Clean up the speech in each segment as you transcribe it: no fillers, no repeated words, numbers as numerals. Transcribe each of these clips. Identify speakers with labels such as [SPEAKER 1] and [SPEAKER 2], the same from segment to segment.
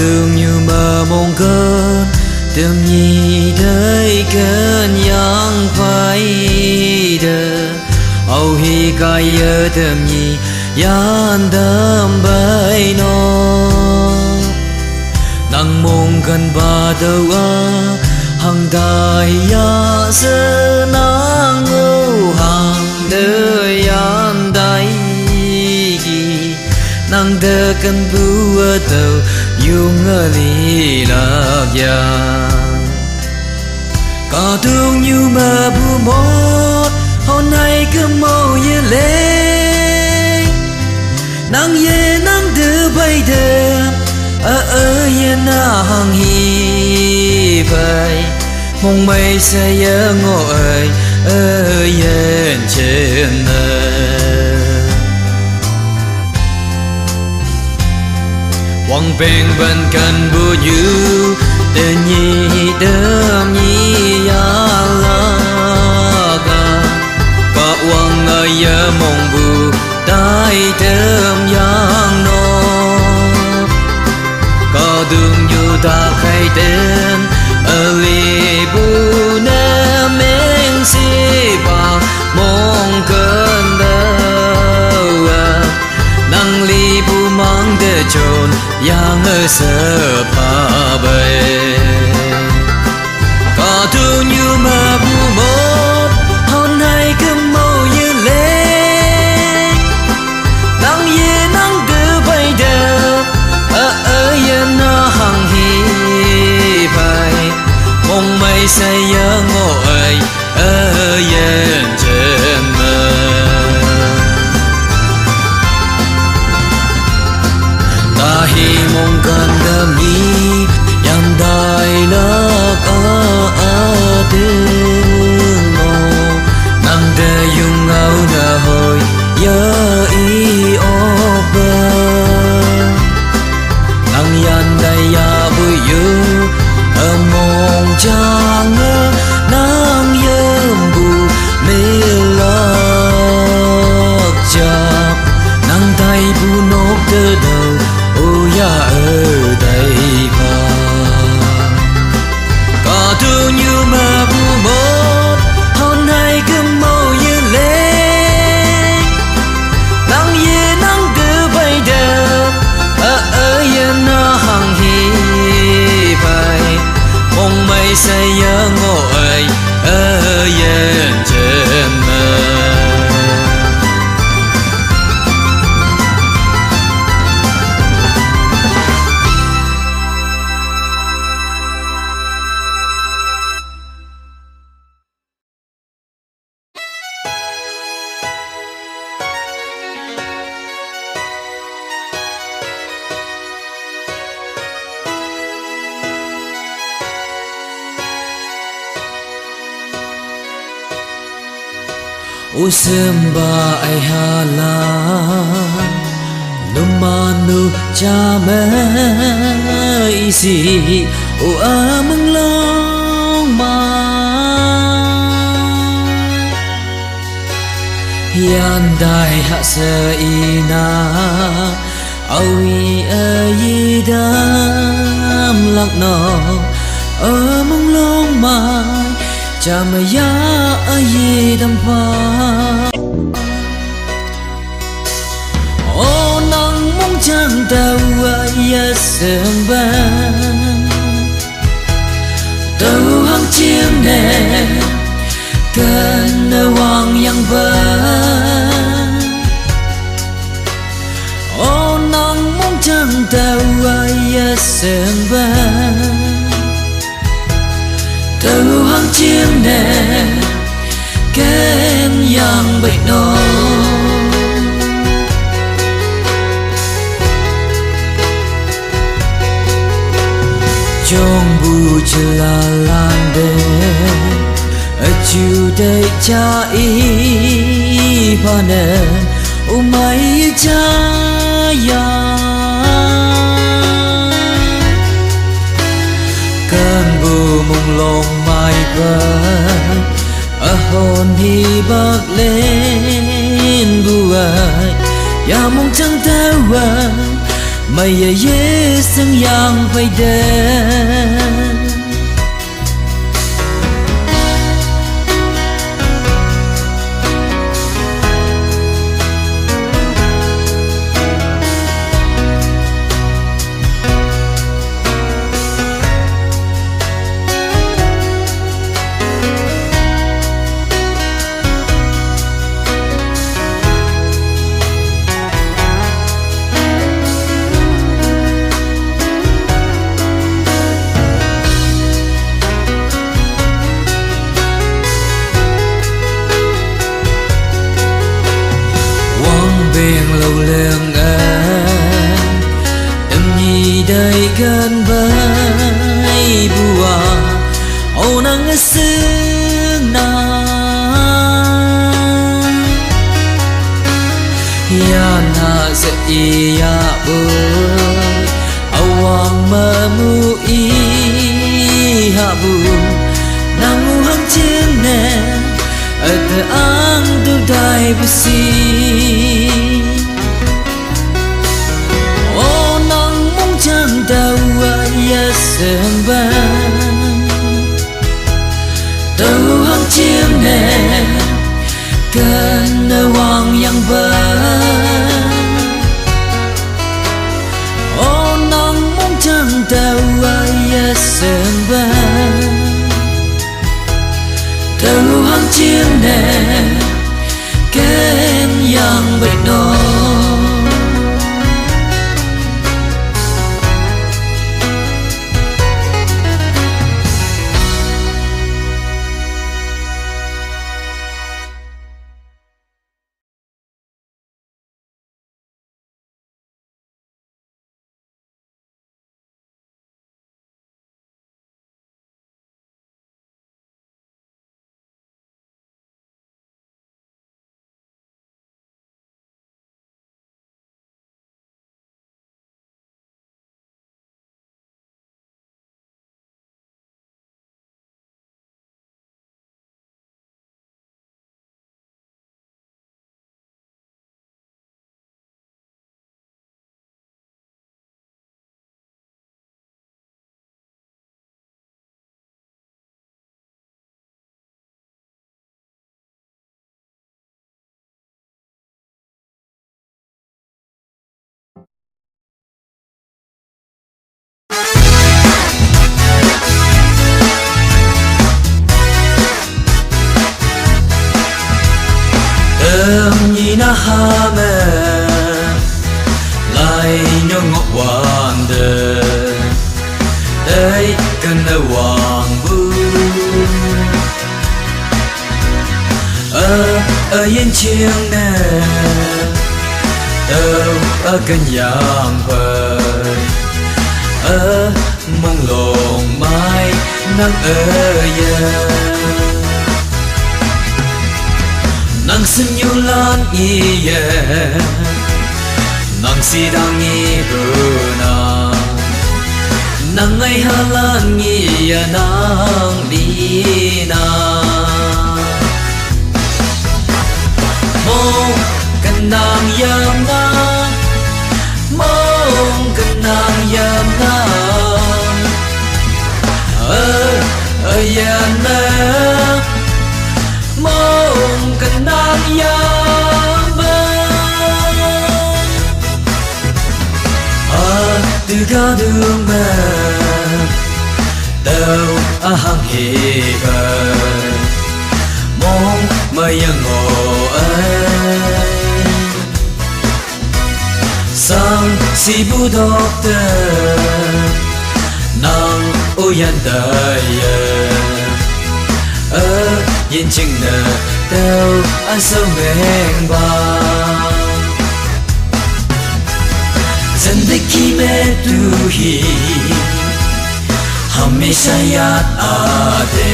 [SPEAKER 1] đường như mơ mộng cơn tầm nhị đời cơn yang phai đờ âu hi cay ở tầm nhị yan đâm bay nó nang mong gần ba đâu hằng đại ya sơ nang ngô hàng đời yan đại nang đơ cần bùa tàu yung li lạc ya cả thương như mơ bu một hôm nay cứ màu ye lên nang ye nang đưa bay đêm ye na hằng hi bay mong mây sẽ nhớ ngồi yên trên quăng bèn bên cạnh bùa như tên nhi đơm nhi ya la ga có quăng ở giờ mong bù tai đơm yang no có đường như ta khai tên ở li bu nè men si ba mong cơn đâu nang li bu mang de chôn yang ở sở pa bề có thương như mà bu một hôm nay cứ màu như lên nang ye nang đưa bay đờ yên nó hằng hi phải mong mây say nhớ ngồi yên trên mơ ta hi mong cần đâm đi yang đại là có tiếng mồ nang để dùng áo nở hồi nhớ ý ô bơ nang yan đại ya vui yêu ở mong chang nang yếm bù mê lắc chạp nang tay bu nốt tơ đầu ya ở đây mà có thương như mà bu một hôm nay cứ màu như lên nắng ye nắng đưa bay đêm yên nó hằng hi phải mong mây say nhớ ngồi yên trên mơ o samba ai hala numanu chame isi o amang long ma yan dai ha sa ina awi ai dam lak no amang long ma Chamaya aye dampa O nang mong chang tawa ya samba Tau hang chiêm nè Cần wang yang ba O nang mong chang tawa ya samba Tau hang chiêm nè Ken yang bạch nó Trong bu chơ la lan đê Ở chiều đây cha y pa nè O mai cha ya Cơn bu mong lòng mai vơi ở hồn thì bạc lên bùa ya mong chẳng theo ye ye sang yang phải đến biển lâu lương em nhì đầy gần với bùa âu nắng sương na ya na sẽ ya bơi âu hoàng mơ mu i hạ bu nang hăng trên nè ở từ ang tu đại besi ô nang mong chẳng đau ya sương vàng tàu hăng chiêm nè cần nơi hoàng yang vàng ô nang mong chẳng đau ya sương vàng tàu hăng chiêm nè kén yang bạch nó nhìn na ha mẹ lại nhớ ngọc hoàng đời đây cần ở hoàng vu ở yên chiêng nè ở cần giang vời ở mong lồng mai nắng ở nang senyum lan iye nang sidang ibuna nang ngai halan iye nang dina mong kanang yam na mong kanang yam na ya na mong kanang yam từ ga đường về đâu hăng hề về mong mây ngộ ấy sang si bu đọc tờ nàng ô yan đời yên chừng nợ đâu anh sâu mênh bao ज़िंदगी में तू ही हमेशा याद आते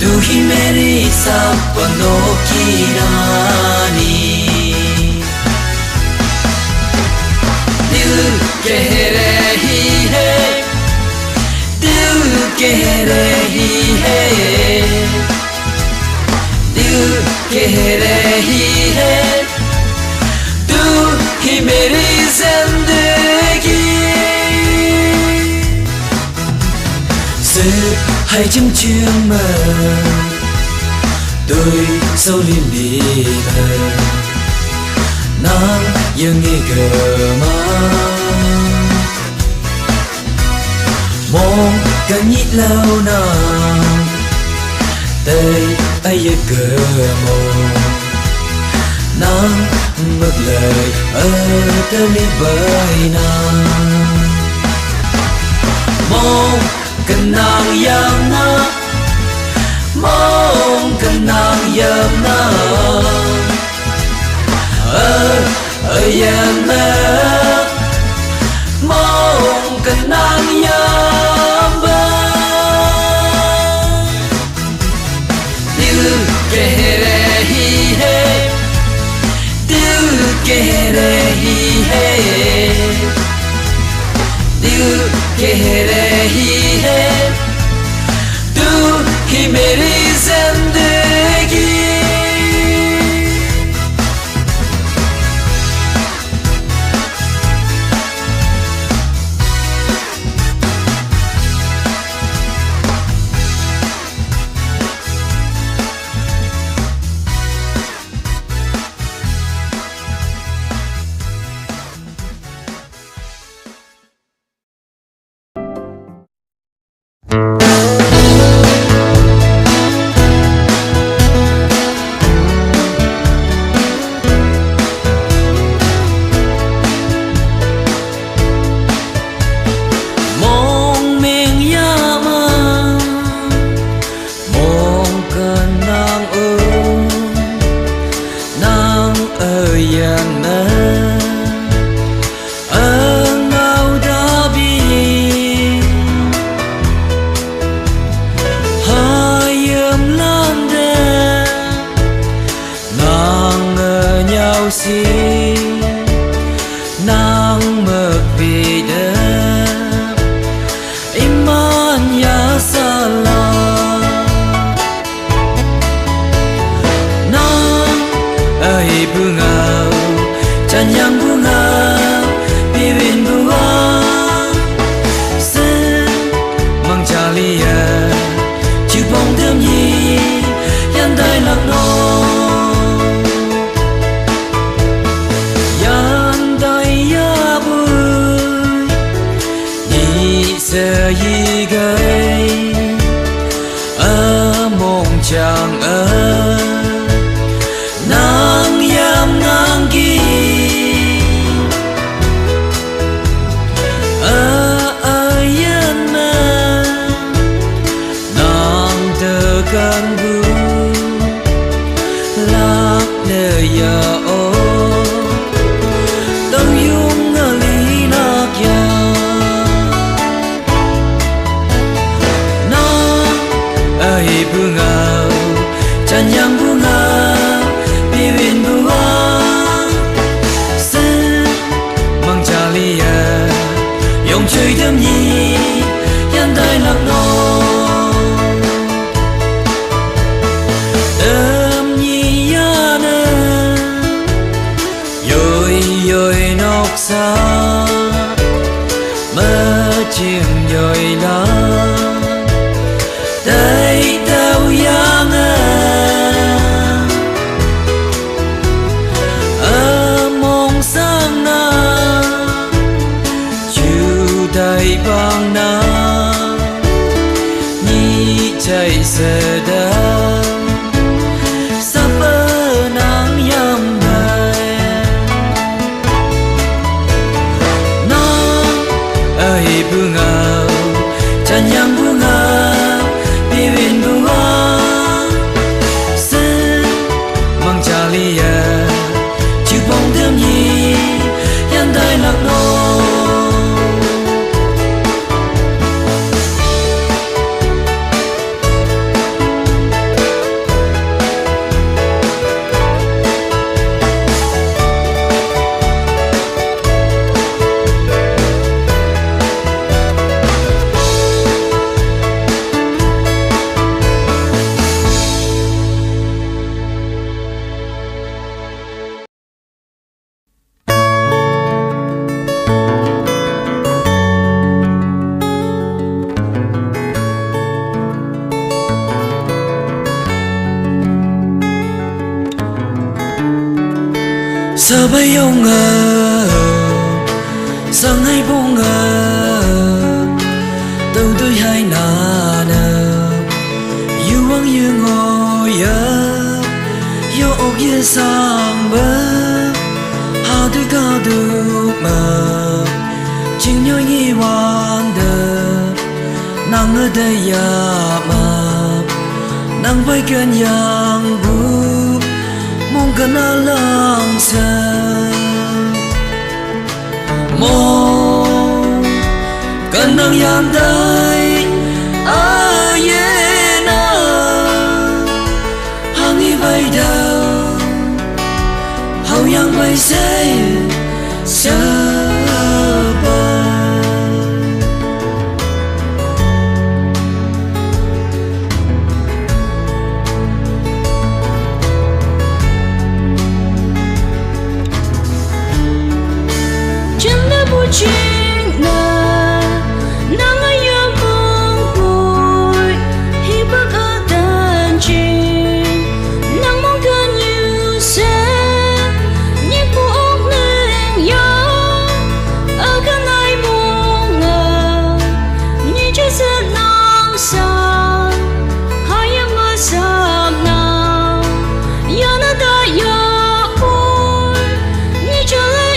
[SPEAKER 1] तू ही मेरी सपनों की रानी दिल कह रही है दिल कह रही है दिल कह रही है तू ही मेरी जिंदगी sự hay chim chương mơ tôi sâu liên đi thờ nắng dương nghi cờ mà mong cần nhị lâu nào tây ai cờ mồ nắng ngược lời ở tới đi với nàng mong cần nàng yam na mong cần nàng yam na yam na mong cần nàng yam ba dil ke re hi hai dil ke re hi hai दिल कह रही है तू ही मेरी जिंदगी nang magbida iman ya salam nang ay bunga canyang bunga pirin bunga sen mang chalia chubong đêm nhi yan dai lạc no giờ gì gây ở mong chàng ở nắng yam nắng ghi ở yên mơ nắng từ cơn bu lạc nơi giờ ô đâu dung ở lý lạc giàu ay bunga canyang bunga pirin bunga sen mang chalia yong chơi đêm nhi yan dai lạc no đêm nhi ya nè yoi yoi nóc xa mơ chim yoi la đây đâu yang ở mong sang na chiều đầy băng na nhị chạy xe đá sắp bờ nắng yam bay nắng ay bunga canyang bunga pirin bunga sen mang chalia chubong đêm nhi yan dai lạc no Sa bay yêu ngờ sang hay vô ngờ từ tôi hai nà nờ yêu vắng như ngồi yêu ốc như sang bờ hà tôi cao được mà chính nhớ nghi hoàn đời nàng ở đây ya mà nàng với cơn yang bu mong cần lang xa mong cần đang yang đây ye na hang y bay đầu hậu yang bay say sa
[SPEAKER 2] chuyện là nắng ở giữa mong vui khi bước ở tận trên nắng mong cơn như sẽ nhịp buông lên gió ở cái nơi muôn ngờ như chưa sẽ nắng sao hai em ngồi sớm nào giờ nó đã giờ vui như chưa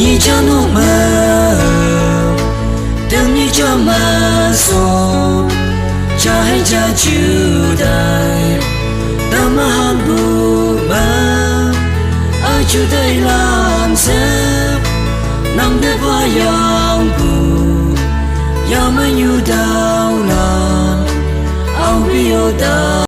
[SPEAKER 1] như cho nó mơ từng như cho mơ số cha hay cha chịu đài ta mà han bu mơ ở chỗ đây làm sao nằm để qua yang bu ya mà như đau lòng ao bi đau